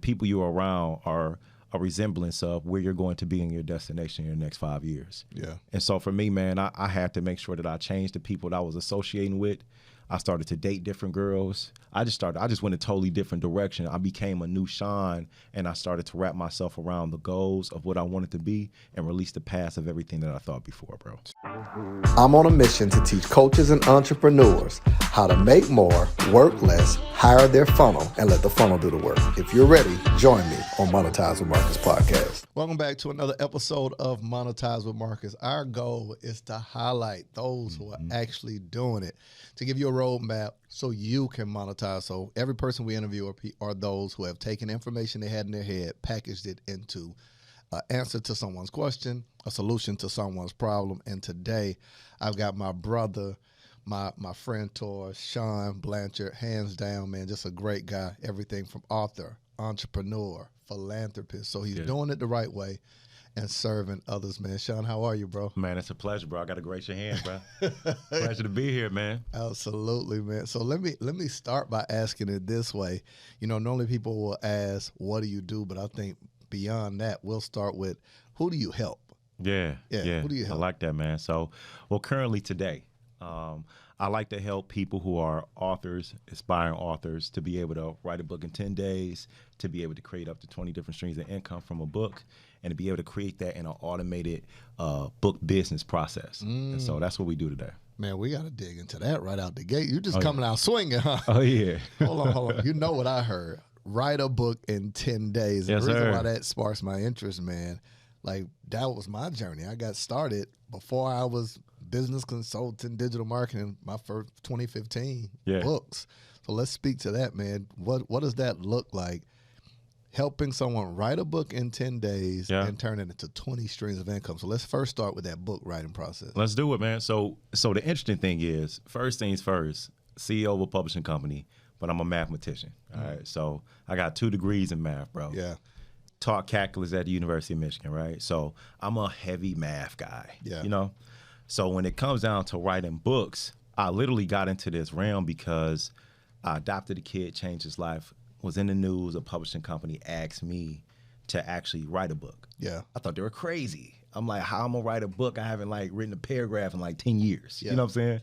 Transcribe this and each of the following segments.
people you're around are a resemblance of where you're going to be in your destination in your next 5 years. Yeah. And so for me, man, I had to make sure that I changed the people that I was associating with. I started to date different girls. I just went a totally different direction. I became a new Shawn, and I started to wrap myself around the goals of what I wanted to be and release the past of everything that I thought before, bro. I'm on a mission to teach coaches and entrepreneurs how to make more, work less, hire their funnel, and let the funnel do the work. If you're ready, join me on Monetize with Marcus podcast. Welcome back to another episode of Monetize with Marcus. Our goal is to highlight those who are actually doing it, to give you a roadmap so you can monetize. So every person we interview are those who have taken information they had in their head, packaged it into an answer to someone's question, a solution to someone's problem. And today I've got my brother, my friend, Shawn Blanchard, hands down, man, just a great guy. Everything from author, entrepreneur, philanthropist. So he's doing it the right way and serving others, man. Shawn, how are you, bro? Man, it's a pleasure, bro. I got to grace your hand, bro. Pleasure to be here, man. Absolutely, man. So let me start by asking it this way. You know, normally people will ask, what do you do? But I think beyond that, we'll start with, who do you help? Yeah. Who do you help? I like that, man. So, well, currently today, I like to help people who are authors, aspiring authors, to be able to write a book in 10 days, to be able to create up to 20 different streams of income from a book, and to be able to create that in an automated book business process. And so that's what we do today. Man, we got to dig into that right out the gate. You just coming out swinging, huh? Oh, yeah. Hold on. You know what I heard? Write a book in 10 days. Yes, the reason sir. why that sparks my interest, man, like that was my journey. I got started before I was business consultant, digital marketing, my first 2015 books. So let's speak to that, man. What does that look like? Helping someone write a book in 10 days and turn it into 20 streams of income. So let's first start with that book writing process. Let's do it, man. So the interesting thing is, first things first, CEO of a publishing company, but I'm a mathematician. All right. So I got 2 degrees in math, bro. Yeah. Taught calculus at the University of Michigan, right? So I'm a heavy math guy. Yeah. You know? So when it comes down to writing books, I literally got into this realm because I adopted a kid, changed his life, was in the news, a publishing company asked me to actually write a book. Yeah. I thought they were crazy. I'm like, how I'm gonna write a book? I haven't written a paragraph in 10 years. Yeah. You know what I'm saying?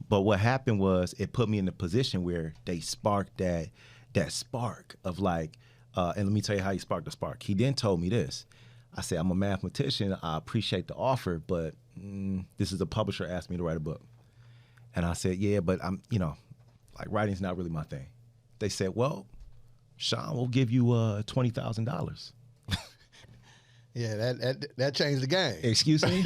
But what happened was it put me in a position where they sparked that spark of and let me tell you how he sparked the spark. He then told me this. I said, I'm a mathematician. I appreciate the offer, but this is a publisher asked me to write a book. And I said, yeah, but I'm, writing's not really my thing. They said, well, Shawn will give you $20,000. Yeah, that changed the game. Excuse me?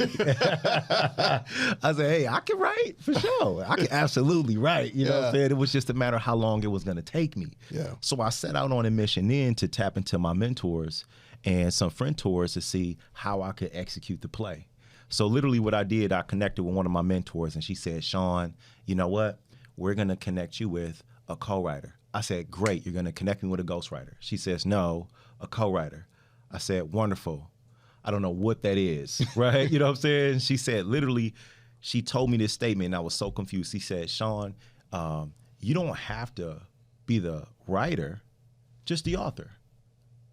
I said, hey, I can write for sure. I can absolutely write. You know what I'm saying? It was just a matter of how long it was going to take me. Yeah. So I set out on a mission then to tap into my mentors and some friend tours to see how I could execute the play. So literally what I did, I connected with one of my mentors, and she said, Shawn, you know what? We're going to connect you with a co-writer. I said, great, you're going to connect me with a ghostwriter. She says, no, a co-writer. I said, wonderful. I don't know what that is, right? You know what I'm saying? She said, literally, she told me this statement, and I was so confused. She said, Shawn, you don't have to be the writer, just the author.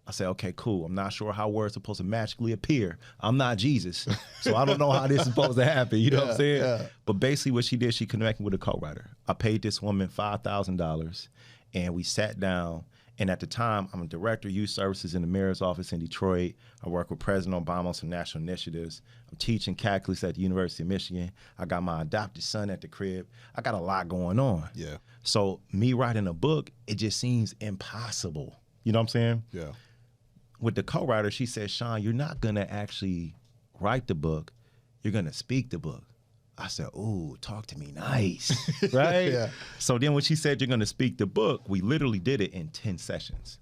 I said, okay, cool. I'm not sure how words are supposed to magically appear. I'm not Jesus, so I don't know how this is supposed to happen. You know what I'm saying? Yeah. But basically what she did, she connected me with a co-writer. I paid this woman $5,000, and we sat down. And at the time, I'm a director of youth services in the mayor's office in Detroit. I work with President Obama on some national initiatives. I'm teaching calculus at the University of Michigan. I got my adopted son at the crib. I got a lot going on. Yeah. So me writing a book, it just seems impossible. You know what I'm saying? Yeah. With the co-writer, she said, Shawn, you're not going to actually write the book. You're going to speak the book. I said, ooh, talk to me nice, right? Yeah. So then when she said you're going to speak the book, we literally did it in 10 sessions.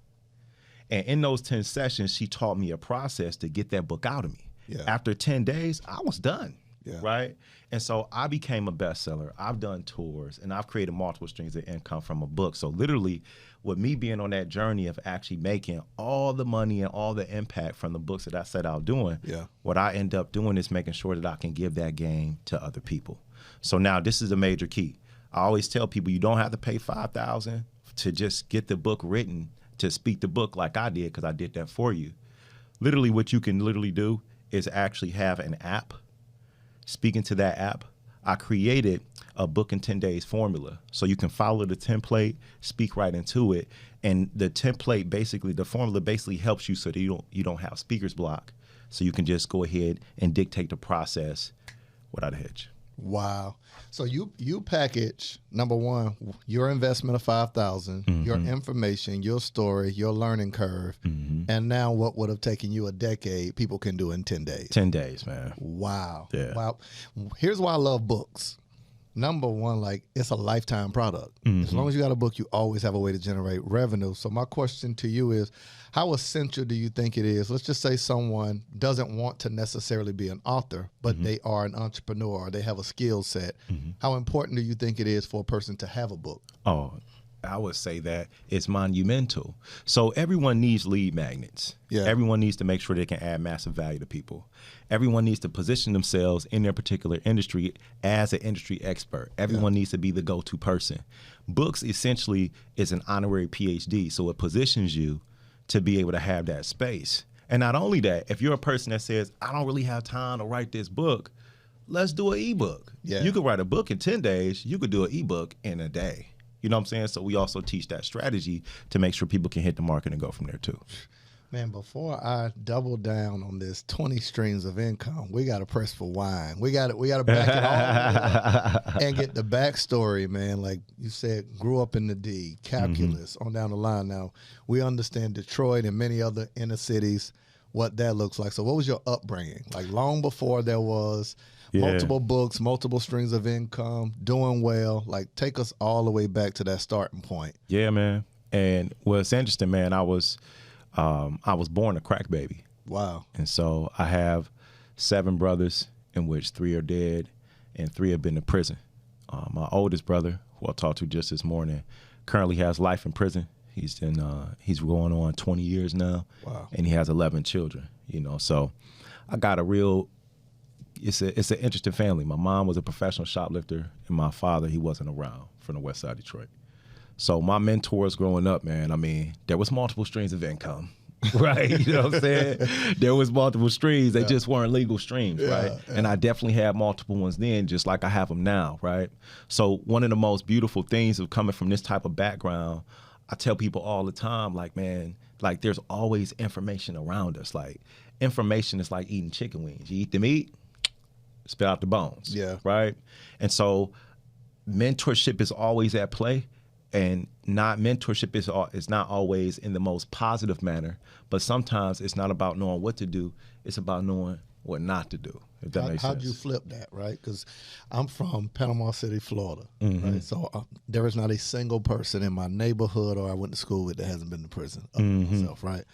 And in those 10 sessions, she taught me a process to get that book out of me. Yeah. After 10 days, I was done, Yeah. right? And so I became a bestseller. I've done tours, and I've created multiple streams of income from a book. So literally, with me being on that journey of actually making all the money and all the impact from the books that I set out doing, what I end up doing is making sure that I can give that game to other people. So now this is a major key. I always tell people you don't have to pay $5,000 to just get the book written to speak the book like I did, because I did that for you. Literally what you can literally do is actually have an app. Speaking to that app, I created a book in 10 days formula. So you can follow the template, speak right into it. And the template basically, the formula basically helps you so that you don't have speaker's block. So you can just go ahead and dictate the process without a hitch. Wow. So you package, number one, your investment of $5,000, your information, your story, your learning curve, and now what would have taken you a decade, people can do in 10 days. 10 days, man. Wow. Yeah. Wow. Here's why I love books. Number one, like, it's a lifetime product. As long as you got a book, you always have a way to generate revenue. So my question to you is, how essential do you think it is? Let's just say someone doesn't want to necessarily be an author, but they are an entrepreneur or they have a skill set. How important do you think it is for a person to have a book? Oh, I would say that it's monumental. So everyone needs lead magnets. Yeah. Everyone needs to make sure they can add massive value to people. Everyone needs to position themselves in their particular industry as an industry expert. Everyone needs to be the go-to person. Books essentially is an honorary PhD, so it positions you to be able to have that space. And not only that, if you're a person that says, I don't really have time to write this book, let's do an ebook. Yeah. You could write a book in 10 days. You could do an ebook in a day. You know what I'm saying? So we also teach that strategy to make sure people can hit the market and go from there too. Man, before I double down on this 20 streams of income, we got to press for wine. We got to back it all and get the backstory, man. Like you said, grew up in the D, calculus, on down the line. Now, we understand Detroit and many other inner cities, what that looks like. So what was your upbringing? Like long before there was multiple books, multiple streams of income, doing well. Like take us all the way back to that starting point. Yeah, man. And what's interesting, man, I was born a crack baby. Wow. And so I have 7 brothers, in which 3 are dead and 3 have been to prison. My oldest brother, who I talked to just this morning, currently has life in prison. He's going on 20 years now. Wow. And he has 11 children, you know. So I got a real, it's an interesting family. My mom was a professional shoplifter, and my father, he wasn't around, from the west side of Detroit. So my mentors growing up, man, I mean, there was multiple streams of income, right? You know what I'm saying? There was multiple streams. They just weren't legal streams, right? Yeah. And I definitely had multiple ones then, just like I have them now, right? So one of the most beautiful things of coming from this type of background, I tell people all the time, like, man, like there's always information around us. Like information is like eating chicken wings. You eat the meat, spit out the bones, right? And so mentorship is always at play. And mentorship is not always in the most positive manner, but sometimes it's not about knowing what to do. It's about knowing what not to do, if that makes sense. How'd you flip that, right? Because I'm from Panama City, Florida, right? So there is not a single person in my neighborhood or I went to school with that hasn't been to prison, other than myself, right?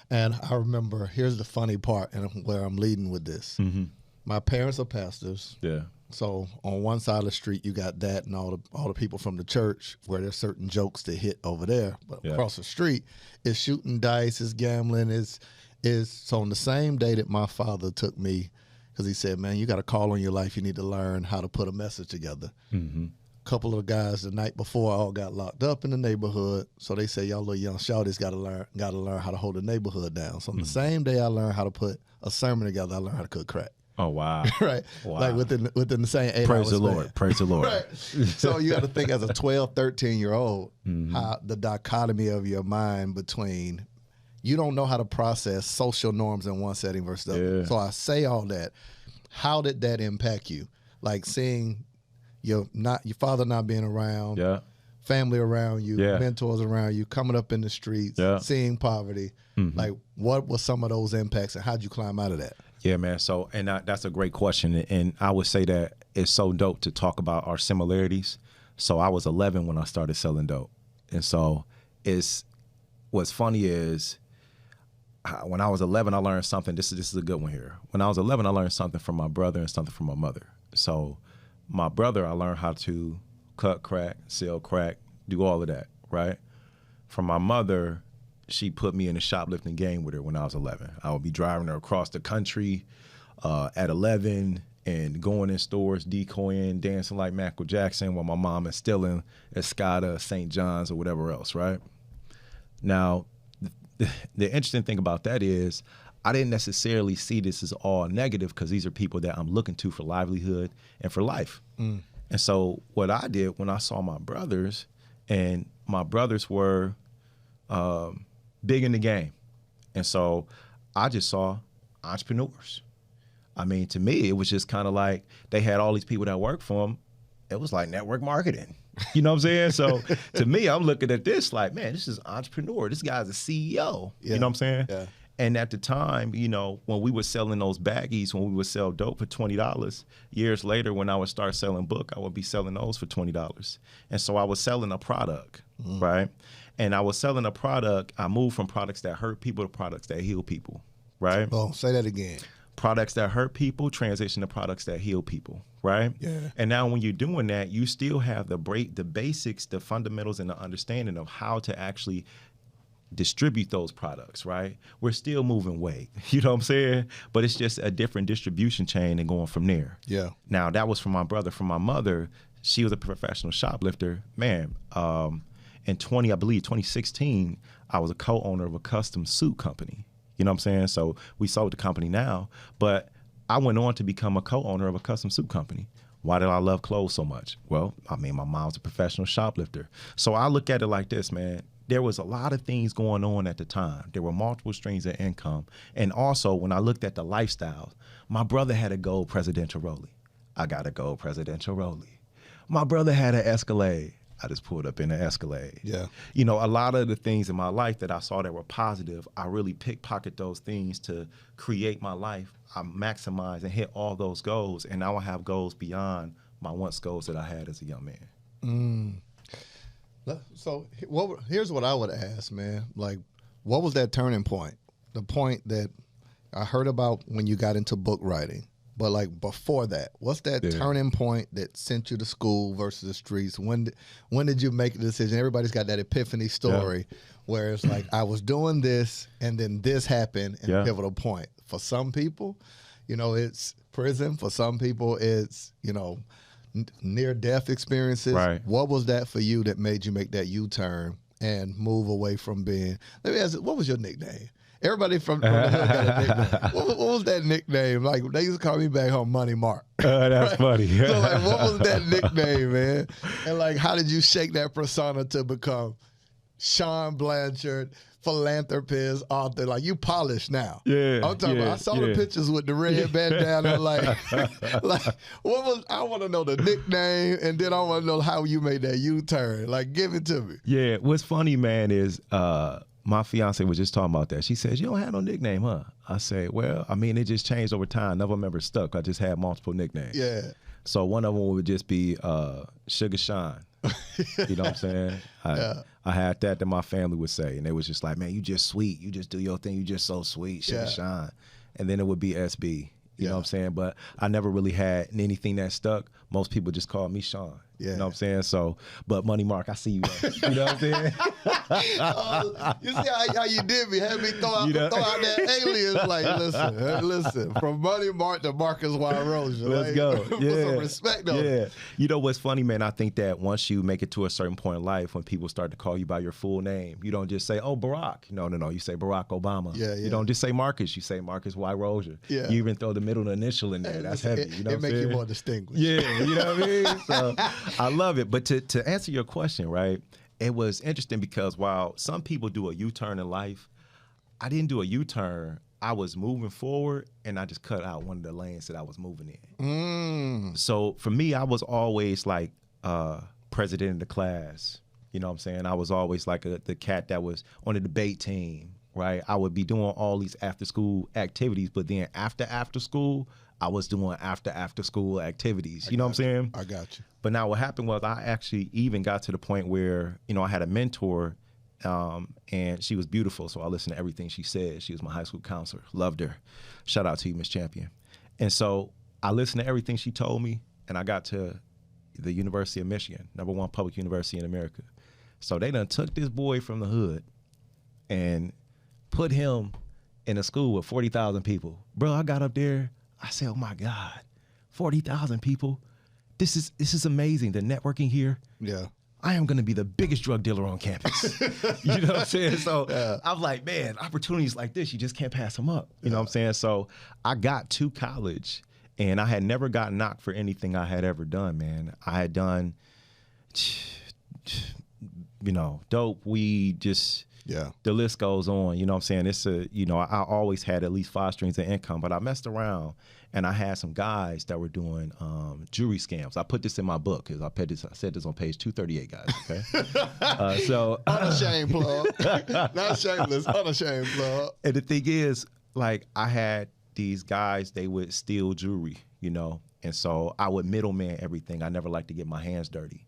And I remember, here's the funny part and where I'm leading with this. My parents are pastors. Yeah. So on one side of the street, you got that and all the people from the church where there's certain jokes that hit over there. But across the street, it's shooting dice, it's gambling, is so on the same day that my father took me, because he said, man, you got a call on your life. You need to learn how to put a message together. Couple of guys the night before all got locked up in the neighborhood. So they say, y'all little young shouties got to learn how to hold the neighborhood down. So on the same day I learned how to put a sermon together, I learned how to cook crack. Oh, wow. Right. Wow. Like within the same 8 hours. Praise the Lord. Praise the Lord. Right. So you got to think as a 12, 13-year-old, how the dichotomy of your mind between you don't know how to process social norms in one setting versus the other. So I say all that. How did that impact you? Like seeing your father not being around, family around you, mentors around you, coming up in the streets, seeing poverty. Like what were some of those impacts and how'd you climb out of that? Yeah, man. So, and that's a great question. And I would say that it's so dope to talk about our similarities. So I was 11 when I started selling dope. And so what's funny is when I was 11, I learned something. This is a good one here. When I was 11, I learned something from my brother and something from my mother. So my brother, I learned how to cut crack, sell crack, do all of that, right? From my mother, she put me in a shoplifting game with her when I was 11. I would be driving her across the country at 11 and going in stores, decoying, dancing like Michael Jackson while my mom is still in Escada, St. John's, or whatever else, right? Now, the interesting thing about that is I didn't necessarily see this as all negative because these are people that I'm looking to for livelihood and for life. And so what I did when I saw my brothers, and my brothers were big in the game. And so I just saw entrepreneurs. I mean, to me, it was just kind of like they had all these people that worked for them. It was like network marketing. You know what I'm saying? So to me, I'm looking at this like, man, this is an entrepreneur. This guy's a CEO. Yeah. You know what I'm saying? Yeah. And at the time, you know, when we were selling those baggies, when we would sell dope for $20, years later, when I would start selling book, I would be selling those for $20. And so I was selling a product, right? And I was selling a product. I moved from products that hurt people to products that heal people, right? Oh, say that again. Products that hurt people transition to products that heal people, right? Yeah. And now when you're doing that, you still have the basics, the fundamentals, and the understanding of how to actually distribute those products, right? We're still moving weight, you know what I'm saying? But it's just a different distribution chain and going from there. Yeah. Now, that was from my brother. From my mother, she was a professional shoplifter. Man, in 2016, I was a co-owner of a custom suit company. You know what I'm saying? So we sold the company now, but I went on to become a co-owner of a custom suit company. Why did I love clothes so much? Well, I mean, my mom's a professional shoplifter. So I look at it like this, man. There was a lot of things going on at the time. There were multiple streams of income. And also, when I looked at the lifestyle, my brother had a gold presidential rollie. I got a gold presidential rollie. My brother had an Escalade. I just pulled up in an Escalade. Yeah. You know, a lot of the things in my life that I saw that were positive, I really pickpocket those things to create my life. I maximize and hit all those goals, and now I have goals beyond my once goals that I had as a young man. So here's what I would ask, man. Like, what was that turning point? The point that I heard about when you got into book writing. But like before that, what's that turning point that sent you to school versus the streets? When did you make the decision? Everybody's got that epiphany story where it's like, I was doing this and then this happened and a pivotal point. For some people, you know, it's prison. For some people, it's, you know, near-death experiences. Right. What was that for you that made you make that U-turn and move away from being, let me ask you, what was your nickname? Everybody from the hood got a nickname. What was that nickname? Like, they used to call me back home Money Mark. That's funny. So, like, what was that nickname, man? And, like, how did you shake that persona to become Shawn Blanchard, philanthropist, author? Like, you polished now. Yeah. I'm talking about, I saw the pictures with the red bandana. Like, what was, I want to know the nickname, and then I want to know how you made that U-turn. Like, give it to me. Yeah. What's funny, man, is, my fiance was just talking about that. She says, you don't have no nickname, huh? I say, well, I mean, it just changed over time. None of them ever stuck. I just had multiple nicknames. Yeah. So one of them would just be Sugar Shawn. You know what I'm saying? I had that my family would say. And they was just like, man, you just sweet. You just do your thing. You just so sweet, Sugar Shawn. And then it would be SB. You know what I'm saying? But I never really had anything that stuck. Most people just called me Shawn. Yeah. You know what I'm saying? So, but Money Mark, I see you. You know what I'm saying? You see how you did me? Had me throw out that alias. Like, listen, from Money Mark to Marcus Y. Rozier. Let's go. Yeah. Put some respect on it. You know what's funny, man? I think that once you make it to a certain point in life, when people start to call you by your full name, you don't just say, oh, Barack. No. You say Barack Obama. Yeah. You don't just say Marcus. You say Marcus Y. Rozier. Yeah. You even throw the middle initial in there. That's heavy. You know it makes you more distinguished. Yeah. You know what I mean? So I love it. But to answer your question, right, it was interesting because while some people do a U-turn in life, I didn't do a U-turn. I was moving forward, and I just cut out one of the lanes that I was moving in. So for me, I was always like president of the class. You know what I'm saying? I was always like the cat that was on the debate team, right? I would be doing all these after-school activities, but then after school, I was doing after school activities. You know what I'm saying? I got you. But now what happened was I actually even got to the point where, you know, I had a mentor and she was beautiful. So I listened to everything she said. She was my high school counselor. Loved her. Shout out to you, Miss Champion. And so I listened to everything she told me, and I got to the University of Michigan, #1 public university in America. So they done took this boy from the hood and put him in a school with 40,000 people. Bro, I got up there. I said, oh my God, 40,000 people. This is amazing. The networking here. Yeah. I am going to be the biggest drug dealer on campus. You know what I'm saying? So I'm like, man, opportunities like this, you just can't pass them up. You know what I'm saying? So I got to college, and I had never got knocked for anything I had ever done, man. I had done, you know, dope, weed, just the list goes on. You know what I'm saying? It's I always had at least 5 streams of income, but I messed around, and I had some guys that were doing jewelry scams. I put this in my book, because I said this on page 238, guys. Okay, so unashamed plug, not shameless, unashamed plug. And the thing is, like, I had these guys, they would steal jewelry, you know, and so I would middleman everything. I never liked to get my hands dirty.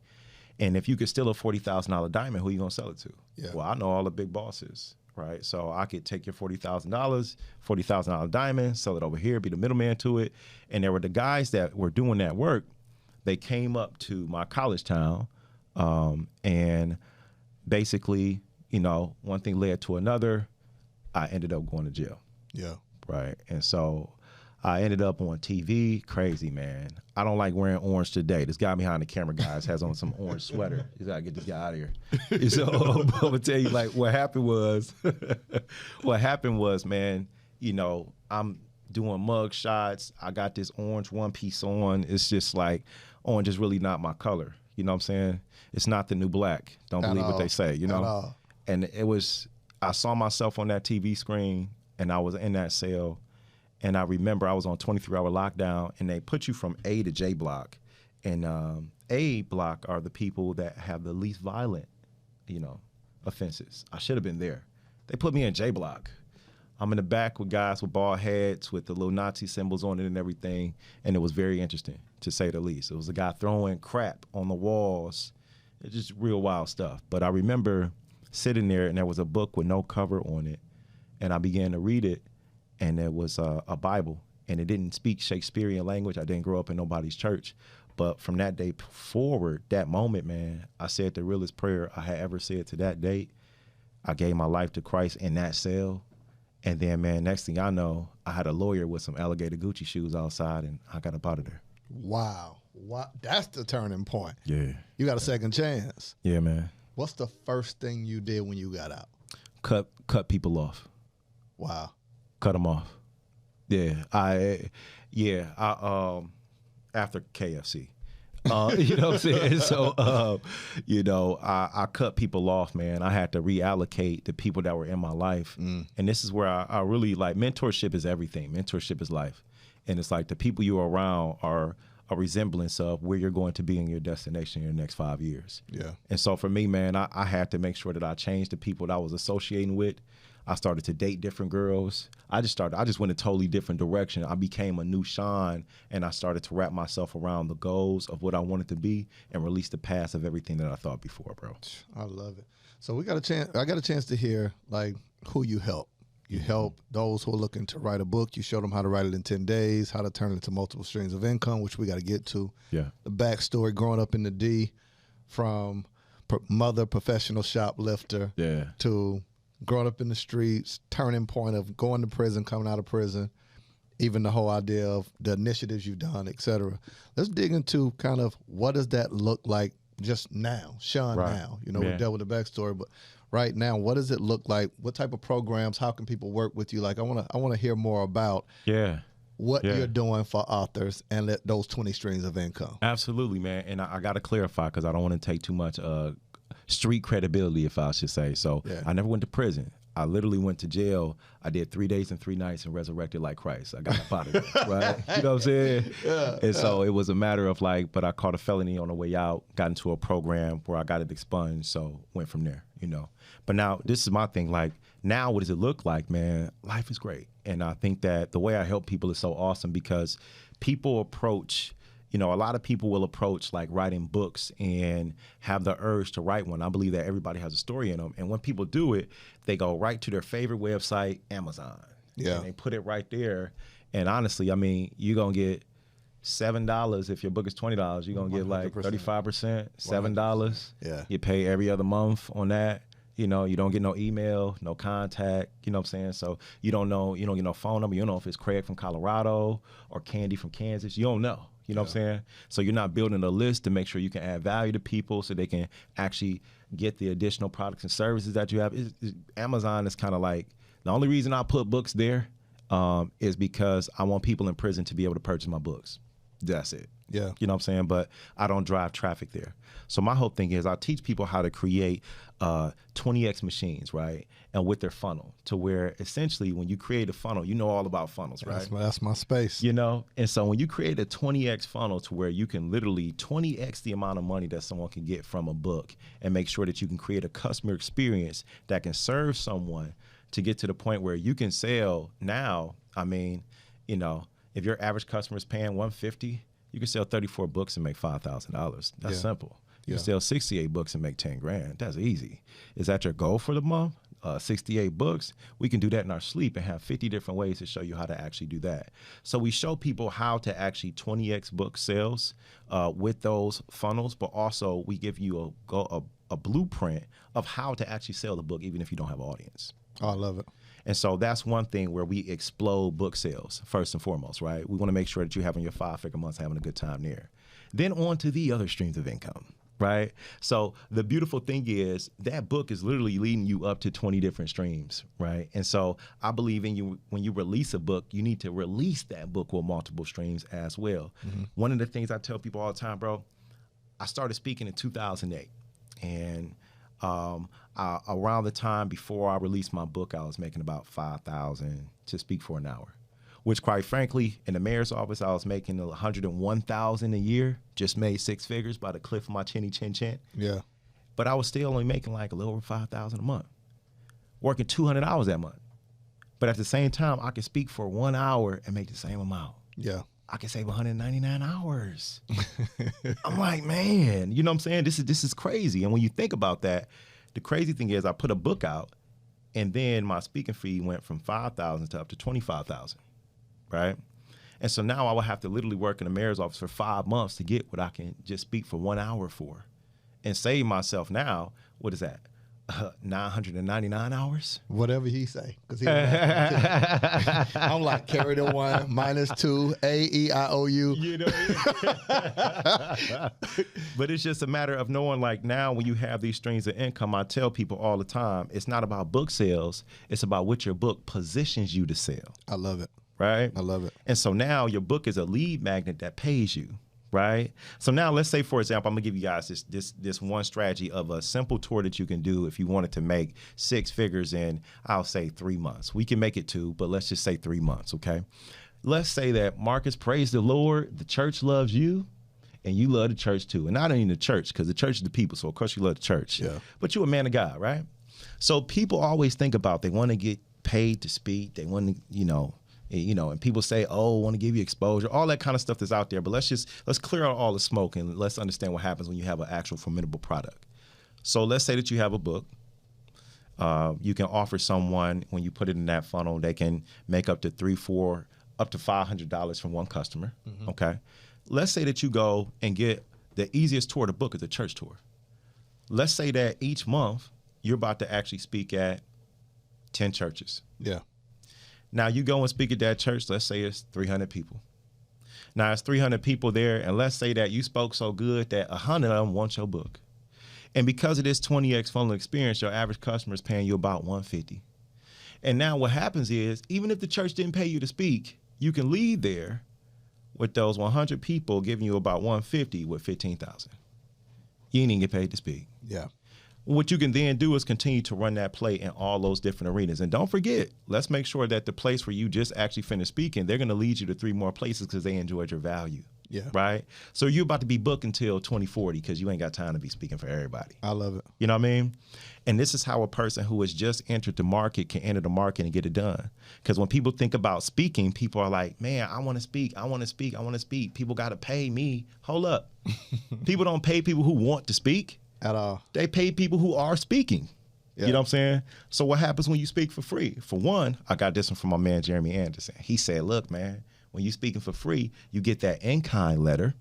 And if you could steal a $40,000 diamond, who are you gonna sell it to? Yeah. Well, I know all the big bosses, right? So I could take your $40,000 diamond, sell it over here, be the middleman to it. And there were the guys that were doing that work. They came up to my college town, and basically, you know, one thing led to another. I ended up going to jail. Yeah. Right. And so I ended up on TV. Crazy, man. I don't like wearing orange today. This guy behind the camera, guys, has on some orange sweater. He's got to get this guy out of here. So I'm going to tell you, like, what happened was, man, you know, I'm doing mug shots. I got this orange one piece on. It's just like, orange is really not my color. You know what I'm saying? It's not the new black. Don't believe what they say, you know? And I saw myself on that TV screen, and I was in that cell. And I remember I was on 23-hour lockdown, and they put you from A to J block. And A block are the people that have the least violent, you know, offenses. I should have been there. They put me in J block. I'm in the back with guys with bald heads with the little Nazi symbols on it and everything. And it was very interesting, to say the least. It was a guy throwing crap on the walls. It's just real wild stuff. But I remember sitting there, and there was a book with no cover on it. And I began to read it. And there was a Bible, and it didn't speak Shakespearean language. I didn't grow up in nobody's church. But from that day forward, that moment, man, I said the realest prayer I had ever said to that date. I gave my life to Christ in that cell. And then, man, next thing I know, I had a lawyer with some alligator Gucci shoes outside, and I got up out of there. Wow. That's the turning point. Yeah. You got a second chance. Yeah, man. What's the first thing you did when you got out? Cut people off. Wow. Cut them off. I after KFC. You know what I'm saying? So, you know, I cut people off, man. I had to reallocate the people that were in my life. And this is where I really, like, mentorship is everything. Mentorship is life. And it's like the people you're around are a resemblance of where you're going to be in your destination in your next 5 years. Yeah. And so for me, man, I had to make sure that I changed the people that I was associating with. I started to date different girls. I just went a totally different direction. I became a new Shawn, and I started to wrap myself around the goals of what I wanted to be and release the past of everything that I thought before, bro. I love it. So I got a chance to hear, like, who you help. You help those who are looking to write a book. You show them how to write it in 10 days, how to turn it into multiple streams of income, which we got to get to. Yeah. The backstory, growing up in the D, from mother, professional shoplifter, to growing up in the streets, turning point of going to prison, coming out of prison, even the whole idea of the initiatives you've done, et cetera. Let's dig into kind of what does that look like just now, Shawn now. You know, we dealt with the backstory, but right now, what does it look like? What type of programs? How can people work with you? Like, I want to hear more about what you're doing for authors and those 20 streams of income. Absolutely, man. And I got to clarify, because I don't want to take too much street credibility, if I should say. So I never went to prison. I literally went to jail. I did 3 days and 3 nights and resurrected like Christ. I got up out of there, right? You know what I'm saying? And so it was a matter of, like, but I caught a felony on the way out, got into a program where I got it expunged, so went from there, you know. But now, this is my thing, like, now what does it look like, man? Life is great. And I think that the way I help people is so awesome, because people approach, you know, a lot of people will approach, like, writing books and have the urge to write one. I believe that everybody has a story in them. And when people do it, they go right to their favorite website, Amazon. Yeah. And they put it right there. And honestly, I mean, you're going to get $7. If your book is $20, you're going to get like 35%, $7. Yeah. You pay every other month on that. You know, you don't get no email, no contact, you know what I'm saying? So you don't get no phone number. You don't know if it's Craig from Colorado or Candy from Kansas. You don't know. You know what I'm saying? So you're not building a list to make sure you can add value to people so they can actually get the additional products and services that you have. Amazon is kind of like, the only reason I put books there is because I want people in prison to be able to purchase my books. That's it. Yeah. You know what I'm saying? But I don't drive traffic there. So my whole thing is I teach people how to create 20X machines, right? And with their funnel, to where essentially when you create a funnel, you know all about funnels, right? That's my space. You know? And so when you create a 20X funnel to where you can literally 20X the amount of money that someone can get from a book and make sure that you can create a customer experience that can serve someone to get to the point where you can sell now, I mean, you know, if your average customer is paying $150, you can sell 34 books and make $5,000. That's simple. You can sell 68 books and make 10 grand. That's easy. Is that your goal for the month? 68 books? We can do that in our sleep and have 50 different ways to show you how to actually do that. So we show people how to actually 20X book sales with those funnels, but also we give you a blueprint of how to actually sell the book even if you don't have an audience. Oh, I love it. And so that's one thing where we explode book sales first and foremost, right? We want to make sure that you're having your 5-figure months, having a good time there. Then on to the other streams of income, right? So the beautiful thing is that book is literally leading you up to 20 different streams, right? And so I believe in you, when you release a book, you need to release that book with multiple streams as well. Mm-hmm. One of the things I tell people all the time, bro, I started speaking in 2008, and around the time before I released my book, I was making about $5,000 to speak for an hour, which quite frankly, in the mayor's office, I was making $101,000 a year, just made 6 figures by the cliff of my chinny chin chin. Yeah. But I was still only making like a little over $5,000 a month, working 200 hours that month. But at the same time, I could speak for 1 hour and make the same amount. Yeah. I could save 199 hours. I'm like, man, you know what I'm saying? This is crazy. And when you think about that, the crazy thing is I put a book out and then my speaking fee went from $5,000 to up to $25,000, right? And so now I would have to literally work in the mayor's office for 5 months to get what I can just speak for 1 hour for and save myself now, what is that? 999 hours? Whatever he say. Because I'm like, carry the 1, -2, A-E-I-O-U. You know, but it's just a matter of knowing, like, now when you have these streams of income, I tell people all the time, it's not about book sales. It's about what your book positions you to sell. I love it. Right? I love it. And so now your book is a lead magnet that pays you. Right? So now let's say, for example, I'm gonna give you guys this one strategy of a simple tour that you can do if you wanted to make 6 figures in, I'll say 3 months. We can make it 2, but let's just say 3 months, okay? Let's say that Marcus, praise the Lord, the church loves you and you love the church too. And not only the church, because the church is the people, so of course you love the church. Yeah. But you're a man of God, right? So people always think about, they want to get paid to speak, they want to, and people say, oh, I want to give you exposure, all that kind of stuff that's out there. But let's clear out all the smoke and let's understand what happens when you have an actual formidable product. So let's say that you have a book. You can offer someone, when you put it in that funnel, they can make up to $300, $400, up to $500 from one customer. Mm-hmm. Okay. Let's say that you go and get the easiest tour to book is a church tour. Let's say that each month you're about to actually speak at 10 churches. Yeah. Now you go and speak at that church, let's say it's 300 people. Now it's 300 people there, and let's say that you spoke so good that 100 of them want your book. And because of this 20X funnel experience, your average customer is paying you about $150. And now what happens is, even if the church didn't pay you to speak, you can leave there with those 100 people giving you about $150 with $15,000. You ain't even get paid to speak. Yeah. What you can then do is continue to run that play in all those different arenas. And don't forget, let's make sure that the place where you just actually finished speaking, they're going to lead you to 3 more places because they enjoyed your value. Yeah. Right? So you're about to be booked until 2040 because you ain't got time to be speaking for everybody. I love it. You know what I mean? And this is how a person who has just entered the market can enter the market and get it done. Because when people think about speaking, people are like, man, I want to speak. I want to speak. I want to speak. People got to pay me. Hold up. People don't pay people who want to speak. At all. They pay people who are speaking. Yeah. You know what I'm saying? So what happens when you speak for free? For one, I got this one from my man, Jeremy Anderson. He said, look, man, when you're speaking for free, you get that in-kind letter.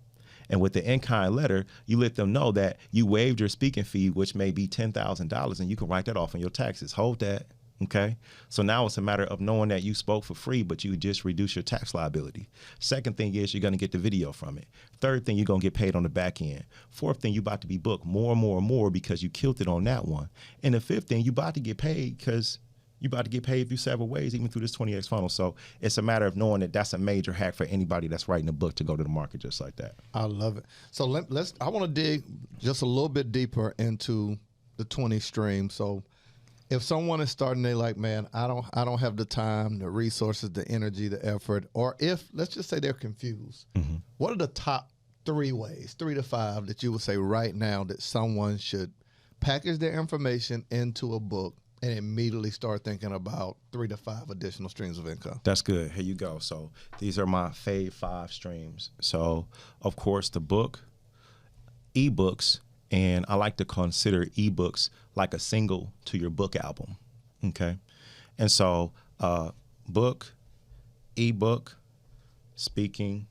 And with the in-kind letter, you let them know that you waived your speaking fee, which may be $10,000, and you can write that off on your taxes. Hold that. Okay, so now it's a matter of knowing that you spoke for free, but you just reduce your tax liability. Second thing is you're going to get the video from it. Third thing, you're going to get paid on the back end. Fourth thing, you're about to be booked more and more and more because you killed it on that one. And the fifth thing, you're about to get paid because you're about to get paid through several ways, even through this 20X funnel. So it's a matter of knowing that that's a major hack for anybody that's writing a book to go to the market just like that. I love it. So I want to dig just a little bit deeper into the 20 stream. So if someone is starting, they like, man, I don't have the time, the resources, the energy, the effort, or if, let's just say they're confused, what are the top 3 ways, 3 to 5 that you would say right now that someone should package their information into a book and immediately start thinking about 3 to 5 additional streams of income? That's good. Here you go. So these are my fave 5 streams. So of course the book, ebooks, and I like to consider ebooks like a single to your book album. Okay. And so book, ebook, speaking,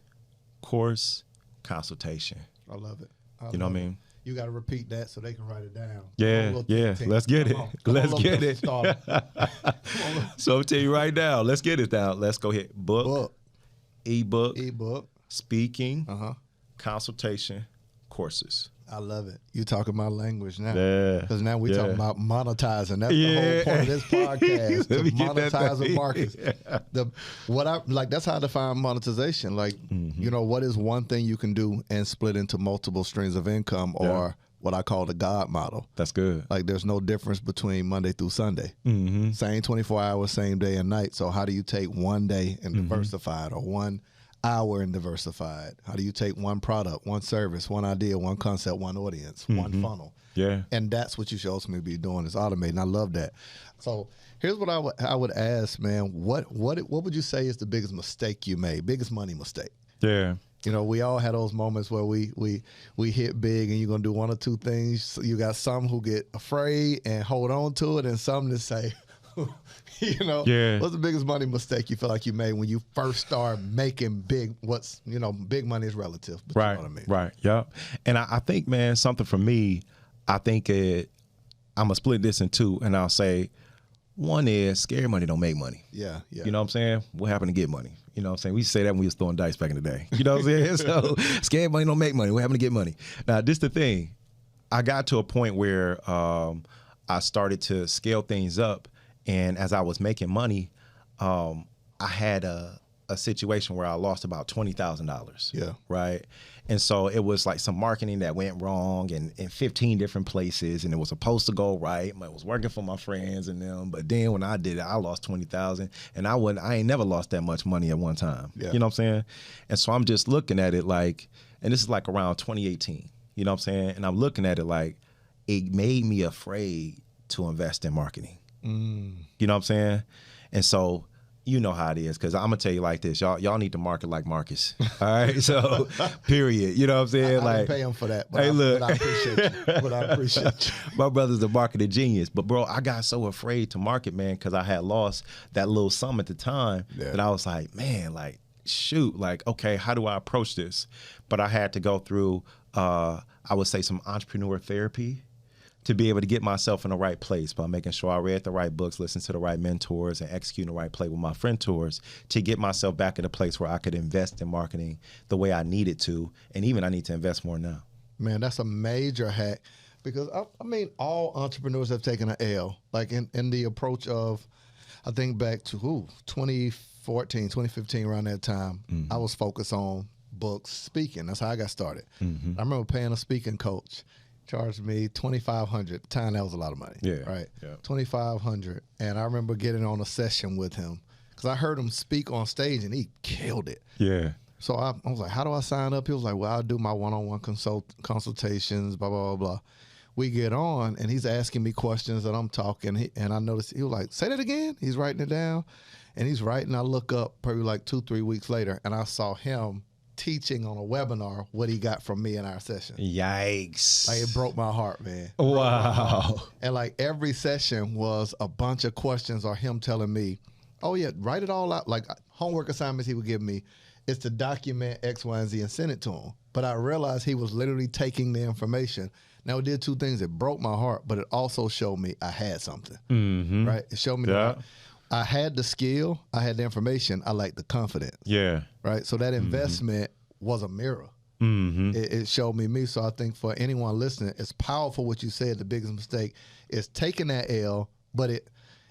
course, consultation. I love it. You know what I mean? You got to repeat that so they can write it down. Yeah. Let's get it. Let's get it. So I'll tell you right now, let's get it down. Let's go ahead. Book, ebook, speaking, consultation, courses. I love it. You talking my language now. Yeah. Because now we talking about monetizing. That's the whole point of this podcast. To monetize a market. That's how I define monetization. Like, you know, what is one thing you can do and split into multiple streams of income, or what I call the God model. That's good. Like, there's no difference between Monday through Sunday. Same 24 hours, same day and night. So how do you take one day and diversify it, or 1 hour and diversified? How do you take one product, one service, one idea, one concept, one audience, one funnel? Yeah. And that's what you should ultimately be doing, is automating. I love that. So here's what I would ask, man. What would you say is the biggest mistake you made? Biggest money mistake? Yeah. You know, we all had those moments where we hit big, and you're gonna do 1 or 2 things. You got some who get afraid and hold on to it, and some that say, you know, what's the biggest money mistake you feel like you made when you first start making big? Big money is relative, but right? You know what I mean? Right. Yep. And I think, man, something for me, I think I'm gonna split this in 2, and I'll say, one is scared money don't make money. Yeah. You know what I'm saying? What happened to get money? You know what I'm saying? We used to say that when we was throwing dice back in the day. You know what I'm saying? So scared money don't make money. What happened to get money? Now, this the thing. I got to a point where I started to scale things up. And as I was making money, I had a situation where I lost about $20,000. Yeah. Right. And so it was like some marketing that went wrong in 15 different places, and it was supposed to go right. I was working for my friends and them, but then when I did it, I lost $20,000, and I ain't never lost that much money at one time. Yeah. You know what I'm saying? And so I'm just looking at it like, and this is like around 2018. You know what I'm saying? And I'm looking at it like, it made me afraid to invest in marketing. You know what I'm saying? And so you know how it is, because I'm gonna tell you like this, y'all need to market like Marcus. All right, so period. You know what I'm saying? I didn't pay him for that, but hey, look, but I appreciate you. But I appreciate you. My brother's a marketing genius, but bro, I got so afraid to market, man, because I had lost that little sum at the time that I was like, man, like shoot, like okay, how do I approach this? But I had to go through, I would say, some entrepreneur therapy to be able to get myself in the right place by making sure I read the right books, listened to the right mentors, and executing the right play with my mentors to get myself back in a place where I could invest in marketing the way I needed to. And even I need to invest more now. Man, that's a major hack, because I mean, all entrepreneurs have taken an L. Like in the approach of, I think back to 2014, 2015, around that time, I was focused on books, speaking. That's how I got started. I remember paying a speaking coach. Charged me $2,500. At the time, that was a lot of money. Yeah. Right. Yeah. $2,500, and I remember getting on a session with him because I heard him speak on stage, and he killed it. Yeah. So I was like, "How do I sign up?" He was like, "Well, I'll do my one-on-one consultations." Blah blah blah blah. We get on, and he's asking me questions, and I'm talking, and I noticed he was like, "Say that again." He's writing it down, and he's writing. I look up probably like 2-3 weeks later, and I saw him teaching on a webinar what he got from me in our session. Yikes. Like, it broke my heart, man. Wow. And like every session was a bunch of questions or him telling me, oh yeah, write it all out. Like homework assignments he would give me is to document X, Y, and Z and send it to him. but I realized he was literally taking the information. Now, it did two things. It broke my heart, but it also showed me I had something, right? It showed me that I had the skill, I had the information, I liked the confidence. Yeah. Right? So that investment was a mirror. It showed me. So I think for anyone listening, it's powerful what you said. The biggest mistake is taking that L, but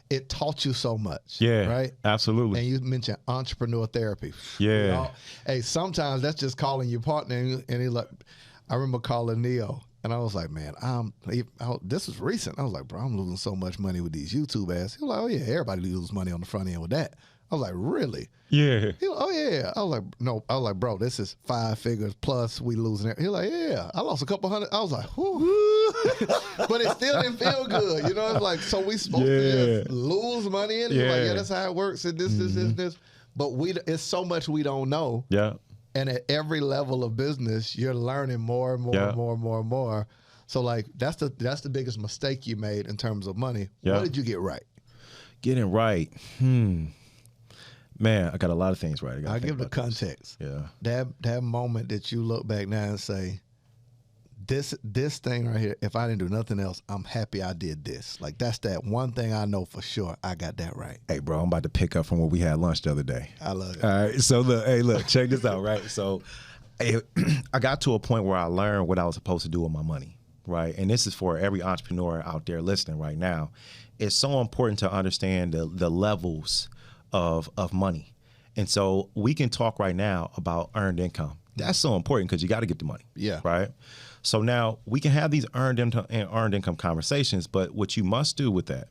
it taught you so much. Yeah, right? Absolutely. And you mentioned entrepreneur therapy. Yeah. Hey, sometimes that's just calling your partner, and he like, I remember calling Neo, and I was like, man, this is recent. I was like, bro, I'm losing so much money with these YouTube ads. He was like, oh yeah, everybody loses money on the front end with that. I was like, really? Yeah. He was, oh yeah. I was like, no. I was like, bro, this is 5 figures plus we losing it. He was like, yeah. I lost a couple hundred. I was like, whoo. But it still didn't feel good. You know, it's like, so we supposed to just lose money in it? Like, yeah, that's how it works. And this. But it's so much we don't know. Yeah. And at every level of business, you're learning more and more. So like, that's the biggest mistake you made in terms of money. What did you get right? Getting right. Man, I got a lot of things right. I'll give the context. Yeah. That moment that you look back now and say, this thing right here, if I didn't do nothing else, I'm happy I did this. Like, that's that one thing I know for sure I got that right. Hey, bro, I'm about to pick up from where we had lunch the other day. I love it. All right. So, look, check this out, right? So, I got to a point where I learned what I was supposed to do with my money, right? And this is for every entrepreneur out there listening right now. It's so important to understand the levels of money. And so we can talk right now about earned income. That's so important because you got to get the money. Yeah. Right. So now we can have these earned income conversations, but what you must do with that,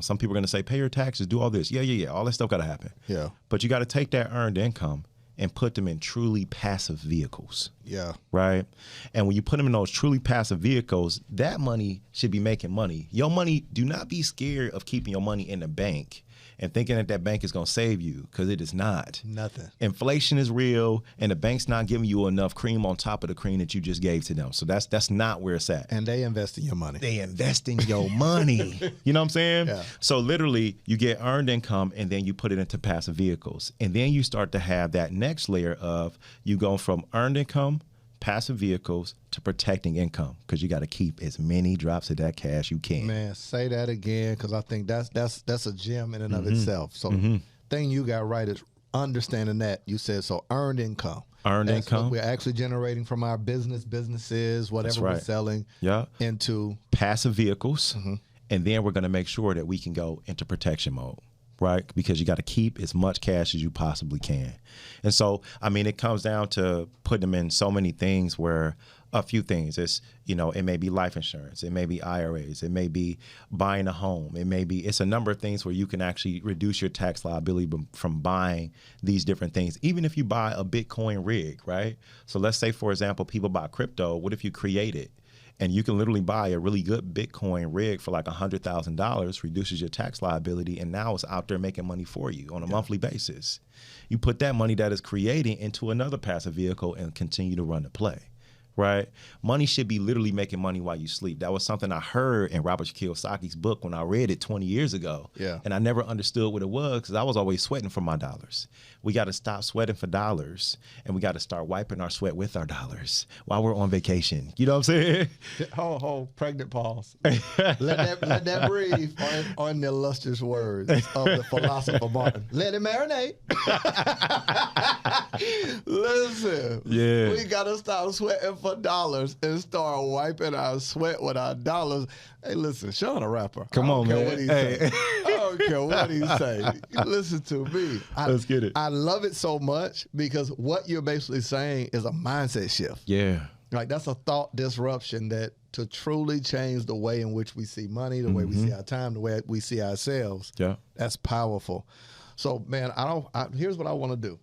some people are going to say, pay your taxes, do all this. Yeah. All that stuff got to happen. Yeah. But you got to take that earned income and put them in truly passive vehicles. Yeah. Right. And when you put them in those truly passive vehicles, that money should be making money. Your money, do not be scared of keeping your money in the bank and thinking that bank is going to save you, because it is not. Nothing. Inflation is real, and the bank's not giving you enough cream on top of the cream that you just gave to them. So that's not where it's at. And they invest in your money. They invest in your money. You know what I'm saying? Yeah. So literally, you get earned income, and then you put it into passive vehicles. And then you start to have that next layer of you go from earned income, passive vehicles, to protecting income, because you got to keep as many drops of that cash you can. Man, say that again, because I think that's a gem in and of itself. So thing you got right is understanding that. You said, so earned income. Earned income. What we're actually generating from our businesses, whatever we're selling, into passive vehicles. And then we're going to make sure that we can go into protection mode. Right? Because you got to keep as much cash as you possibly can. And so, I mean, it comes down to putting them in so many things, where a few things. It's, it may be life insurance. It may be IRAs. It may be buying a home. It's a number of things where you can actually reduce your tax liability from buying these different things. Even if you buy a Bitcoin rig, right? So let's say, for example, people buy crypto. What if you create it? And you can literally buy a really good Bitcoin rig for like $100,000, reduces your tax liability, and now it's out there making money for you on a monthly basis. You put that money that is creating into another passive vehicle and continue to run the play, right? Money should be literally making money while you sleep. That was something I heard in Robert Kiyosaki's book when I read it 20 years ago. Yeah. And I never understood what it was, because I was always sweating for my dollars. We got to stop sweating for dollars, and we got to start wiping our sweat with our dollars while we're on vacation. You know what I'm saying? Hold, pregnant pause. let that breathe on the illustrious words of the philosopher Martin. Let it marinate. Listen, we got to stop sweating for dollars and start wiping our sweat with our dollars. Hey, listen, Shawn a rapper. Come on, man. I don't care what he say. Listen to me. Let's get it. I love it so much, because what you're basically saying is a mindset shift. Yeah. Like, that's a thought disruption that to truly change the way in which we see money, the way we see our time, the way we see ourselves. Yeah. That's powerful. So, man, here's what I want to do.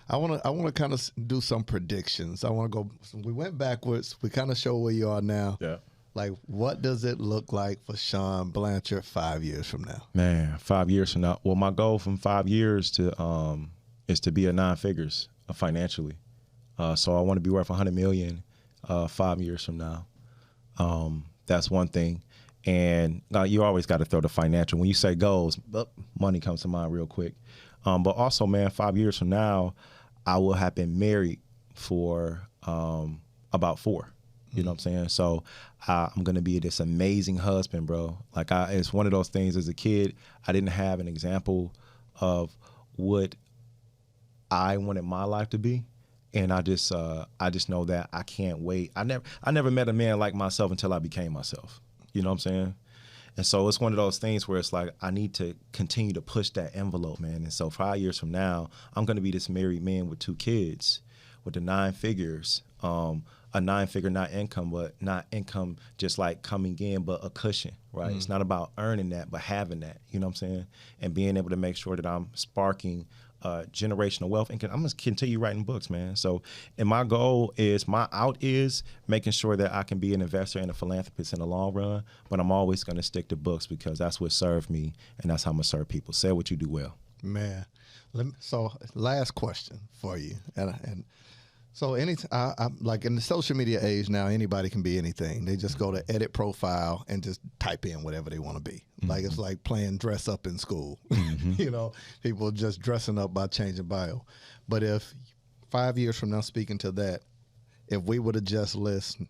I want to kind of do some predictions. I want to go. We went backwards. We kind of show where you are now. Yeah. Like, what does it look like for Shawn Blanchard 5 years from now? Man, 5 years from now. Well, my goal from 5 years is to be at 9 figures financially. So I want to be worth $100 million 5 years from now. That's one thing. And now you always got to throw the financial. When you say goals, money comes to mind real quick. But also, man, 5 years from now, I will have been married for about 4. You know what I'm saying? So I'm going to be this amazing husband, bro. Like it's one of those things as a kid, I didn't have an example of what I wanted my life to be. And I just know that I can't wait. I never met a man like myself until I became myself. You know what I'm saying? And so it's one of those things where it's like I need to continue to push that envelope, man. And so 5 years from now, I'm going to be this married man with 2 kids with the 9 figures, a 9-figure, not income, but not income just like coming in, but a cushion, right? It's not about earning that, but having that, you know what I'm saying? And being able to make sure that I'm sparking generational wealth, and I'm going to continue writing books, man. So, and my goal is, my out is making sure that I can be an investor and a philanthropist in the long run, but I'm always going to stick to books because that's what served me, and that's how I'm going to serve people. Say what you do well. Man, so last question for you, and so I'm like in the social media age now, anybody can be anything. They just go to edit profile and just type in whatever they want to be. Like it's like playing dress up in school. You know, people just dressing up by changing bio. But if 5 years from now, speaking to that, if we were to just list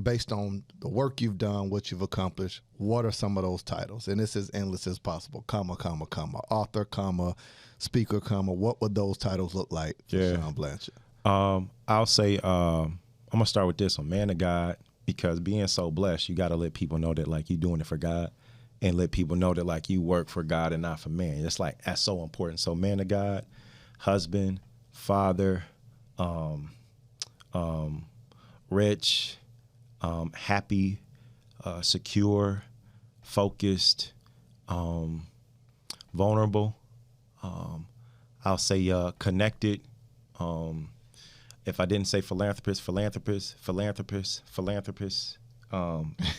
based on the work you've done, what you've accomplished, what are some of those titles? And this is endless as possible, comma, comma, comma, author, comma, speaker, comma. What would those titles look like for Shawn Blanchard? I'll say I'm gonna start with this one, man of God, because being so blessed, you got to let people know that like you doing it for God, and let people know that like you work for God and not for man. It's like that's so important. So man of God, husband, father, rich, happy, secure, focused, vulnerable. I'll say connected. If I didn't say philanthropist,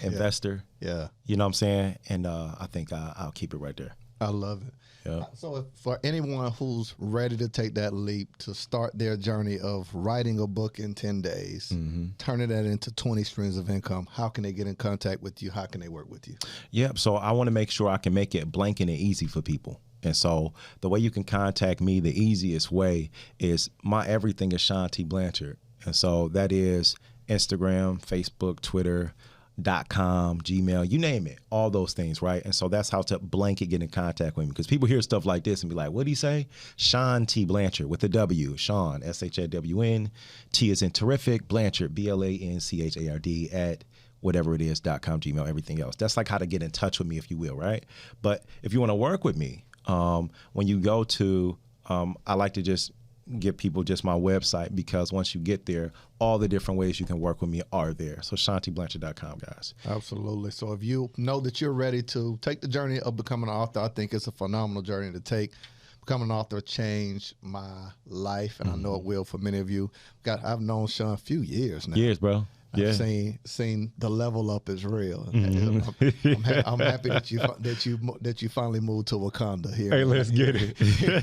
investor. Yeah. You know what I'm saying? And I think I'll keep it right there. I love it. Yeah. So for anyone who's ready to take that leap to start their journey of writing a book in 10 days, turning that into 20 streams of income, how can they get in contact with you? How can they work with you? Yeah. So I want to make sure I can make it blanket and easy for people. And so the way you can contact me, the easiest way is my everything is Shawn T. Blanchard. And so that is Instagram, Facebook, Twitter.com, Gmail, you name it, all those things, right? And so that's how to blanket get in contact with me, because people hear stuff like this and be like, what'd he say? Shawn T. Blanchard with a W, Shawn, S-H-A-W-N, T is in terrific, Blanchard, B-L-A-N-C-H-A-R-D at whatever it is.com, Gmail, everything else. That's like how to get in touch with me, if you will, right? But if you want to work with me, when you go to, I like to just give people just my website, because once you get there, all the different ways you can work with me are there. So ShawnTBlanchard.com, guys. Absolutely. So if you know that you're ready to take the journey of becoming an author, I think it's a phenomenal journey to take. Becoming an author changed my life, and I know it will for many of you. I've known Shawn a few years now. Years, bro. Yeah. I've seen the level up is real. I'm happy that you finally moved to Wakanda here. Hey, let's get it. Here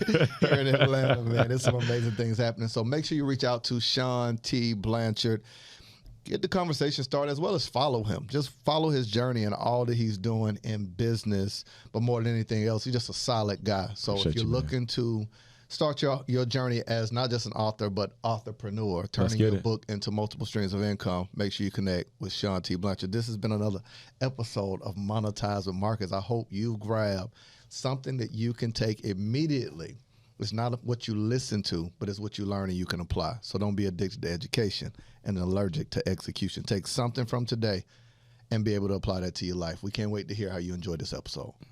in Atlanta, man. There's some amazing things happening. So make sure you reach out to Shawn T. Blanchard. Get the conversation started, as well as follow him. Just follow his journey and all that he's doing in business. But more than anything else, he's just a solid guy. So if you're looking to start your journey as not just an author, but authorpreneur, turning your book into multiple streams of income, make sure you connect with Shawn T. Blanchard. This has been another episode of Monetize with Marcus. I hope you grab something that you can take immediately. It's not what you listen to, but it's what you learn and you can apply. So don't be addicted to education and allergic to execution. Take something from today and be able to apply that to your life. We can't wait to hear how you enjoyed this episode.